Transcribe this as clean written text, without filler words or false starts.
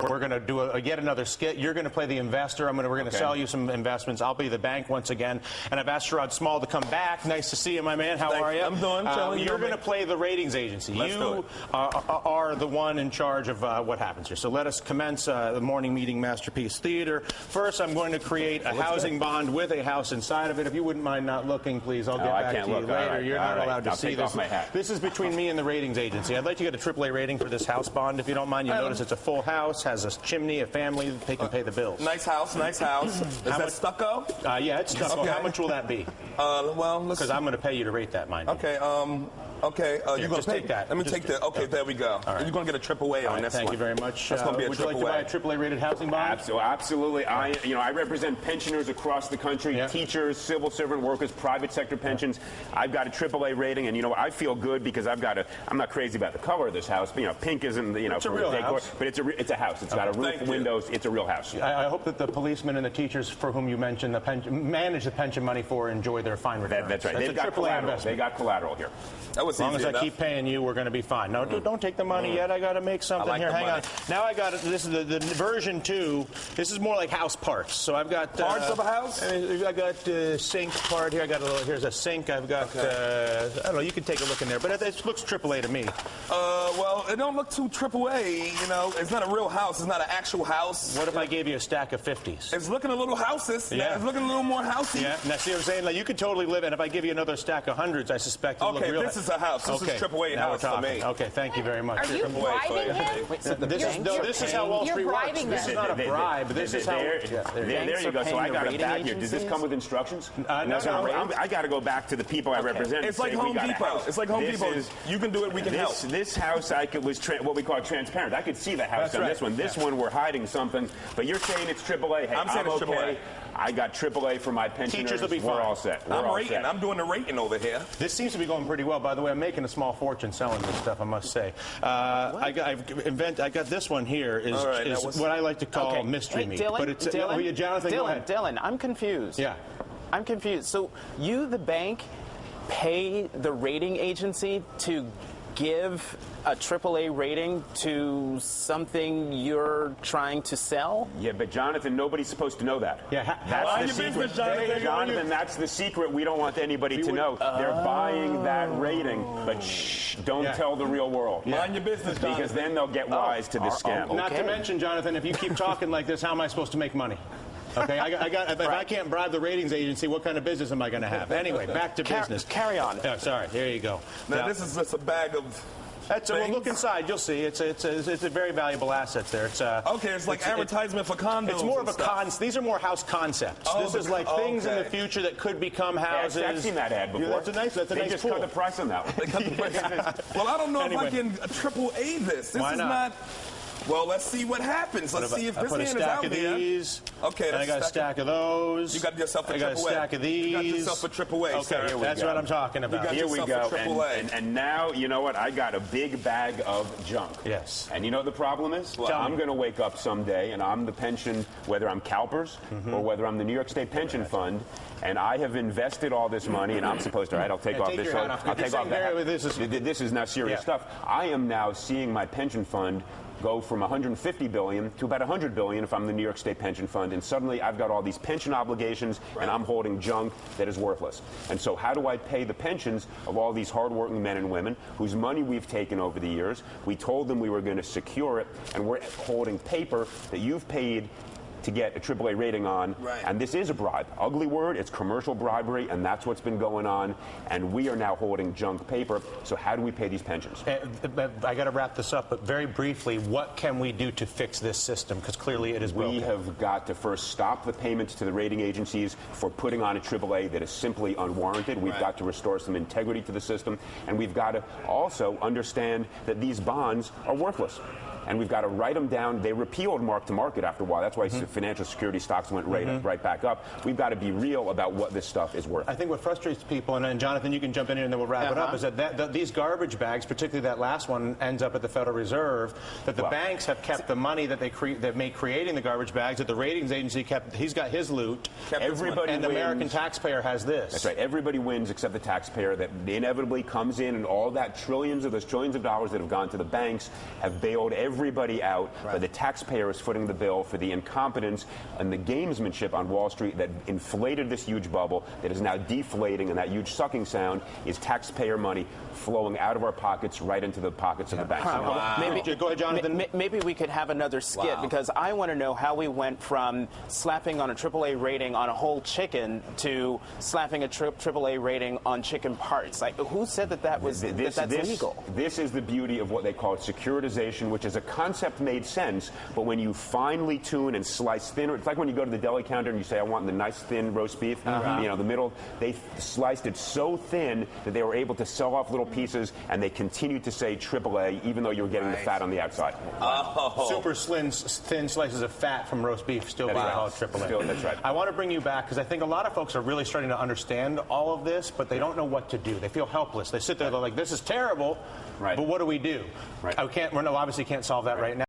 We're going to do yet another skit. You're going to play the investor. We're going to sell you some investments. I'll be the bank once again. And I've asked Sherrod Small to come back. Nice to see you, my man. How are you? I'm doing. You're going to play the ratings agency. You are the one in charge of what happens here. So let us commence the morning meeting Masterpiece Theater. First, I'm going to create a housing bond with a house inside of it. If you wouldn't mind not looking, please, I'll get back to you later. Right. You're not allowed to see this. This is between me and the ratings agency. I'd like to get a AAA rating for this house bond. If you don't mind, you'll notice it's a full house, has a chimney, a family, they can pay the bills. Nice house, nice house. Is that stucco? Yeah, it's stucco. Okay. How much will that be? Well, because I'm going to pay you to rate that, mind you. Okay, you're going to take that. Let me take that. Okay, there we go. Right. You're going to get a AAA on this one. Thank you very much. That's going to be a would you like to buy a AAA rated housing bond? Absolutely. I represent pensioners across the country, teachers, civil servant workers, private sector pensions. I've got a AAA rating, and I feel good because I'm not crazy about the color of this house. But, pink isn't it's a real house. But it's a house. It's got a roof, windows. It's a real house. I hope that the policemen and the teachers for whom you mentioned manage the pension money for enjoy their fine returns. That's right. They've got collateral. They got collateral here. As long as I keep paying you, we're going to be fine. No, don't take the money yet. I got to make something here. Hang on. Now I got it. This is the version 2. This is more like house parts. So I've got parts of a house. I got sink part here. I got here's a sink. I've got I don't know. You can take a look in there, but it looks AAA to me. Well, it don't look too AAA. It's not a real house. It's not an actual house. What if I gave you a stack of 50s? It's looking a little houses. Yeah. It's looking a little more housey. Yeah. Now see what I'm saying? Like you could totally live in. If I give you another stack of hundreds, I suspect it'll look real. Okay, this is a house. This is AAA house for me. Okay, thank you very much. Are you bribing him? This is how Wall Street works. This is not a bribe. This is how. There you go. So I got a bag here. Does this come with instructions? No. I got to go back to the people I represent. It's like Home Depot. It's like Home Depot. You can do it. We can help. This house was what we call transparent. I could see the house on this one. This one we're hiding something. But you're saying it's AAA. Hey, I'm saying it's AAA. I got AAA for my pensioners. Teachers will be fine. We're all set. I'm rating. I'm doing the rating over here. This seems to be going pretty well. By the way, I'm making a small fortune selling this stuff, I must say. I got this one here is what I like to call mystery meat. Dylan, but it's Jonathan, go ahead. Dylan, I'm confused. Yeah. I'm confused. So you, the bank, pay the rating agency to give a AAA rating to something you're trying to sell? Yeah, but Jonathan, nobody's supposed to know that. Yeah, that's the secret. Jonathan, that's the secret we don't want anybody to know. They're buying that rating, but shh, don't tell the real world. Mind your business, Jonathan. Because then they'll get wise to this scam. Not to mention, Jonathan, if you keep talking like this, how am I supposed to make money? Okay, if I can't bribe the ratings agency, what kind of business am I going to have? Anyway, back to business. Carry on. Oh, sorry, there you go. Now, this is just a bag of well, look inside. You'll see. It's a very valuable asset there. It's like advertisement for condos. It's more of a These are more house concepts. This is like things in the future that could become houses. I've seen that ad before. Yeah, that's a nice They just cut the price on that one. Well, I don't know if I can AAA this. This is not. Well, let's see what happens. Let's see if this hand is out there. Okay, and I got a stack of those. You got yourself a AAA. I got a stack of these. You got yourself a AAA. Okay, that's what I'm talking about. Here we go. And now, you know what? I got a big bag of junk. Yes. And you know what the problem is? Well, I'm going to wake up someday, and I'm the pension, whether I'm CalPERS or whether I'm the New York State Pension Fund, and I have invested all this money, and I'm supposed to, I'll take off this. I'll take off that. This is now serious stuff. I am now seeing my pension fund go from $150 billion to about $100 billion if I'm the New York State Pension Fund, and suddenly I've got all these pension obligations, and I'm holding junk that is worthless. And so how do I pay the pensions of all these hardworking men and women whose money we've taken over the years? We told them we were going to secure it, and we're holding paper that you've paid to get a AAA rating on, and this is a bribe. Ugly word, it's commercial bribery, and that's what's been going on, and we are now holding junk paper. So how do we pay these pensions? I got to wrap this up, but very briefly, what can we do to fix this system? Because clearly it is broken. We have got to first stop the payments to the rating agencies for putting on a AAA that is simply unwarranted. We've got to restore some integrity to the system, and we've got to also understand that these bonds are worthless. And we've got to write them down. They repealed mark-to-market after a while. That's why financial security stocks went right back up. We've got to be real about what this stuff is worth. I think what frustrates people, and Jonathan, you can jump in here and then we'll wrap it up, is that these garbage bags, particularly that last one, ends up at the Federal Reserve, that the banks have kept the money that they made creating the garbage bags, that the ratings agency kept, he's got his loot, everybody and the American taxpayer has this. That's right. Everybody wins except the taxpayer that inevitably comes in, and all that trillions of dollars that have gone to the banks have bailed every everybody out, but the taxpayer is footing the bill for the incompetence and the gamesmanship on Wall Street that inflated this huge bubble that is now deflating, and that huge sucking sound is taxpayer money flowing out of our pockets right into the pockets of the banks. Wow. Maybe, go ahead, Jonathan. Maybe we could have another skit, because I want to know how we went from slapping on a AAA rating on a whole chicken to slapping a AAA rating on chicken parts. Like, who said that was that's legal? This is the beauty of what they call securitization, which is a concept made sense, but when you finely tune and slice thinner, it's like when you go to the deli counter and you say, I want the nice thin roast beef, the middle, they sliced it so thin that they were able to sell off little pieces, and they continued to say AAA, even though you were getting the fat on the outside. Super thin slices of fat from roast beef still being called AAA. That's right. I want to bring you back, because I think a lot of folks are really starting to understand all of this, but they don't know what to do. They feel helpless. They sit there, they're like, this is terrible, but what do we do? We obviously can't solve that right now.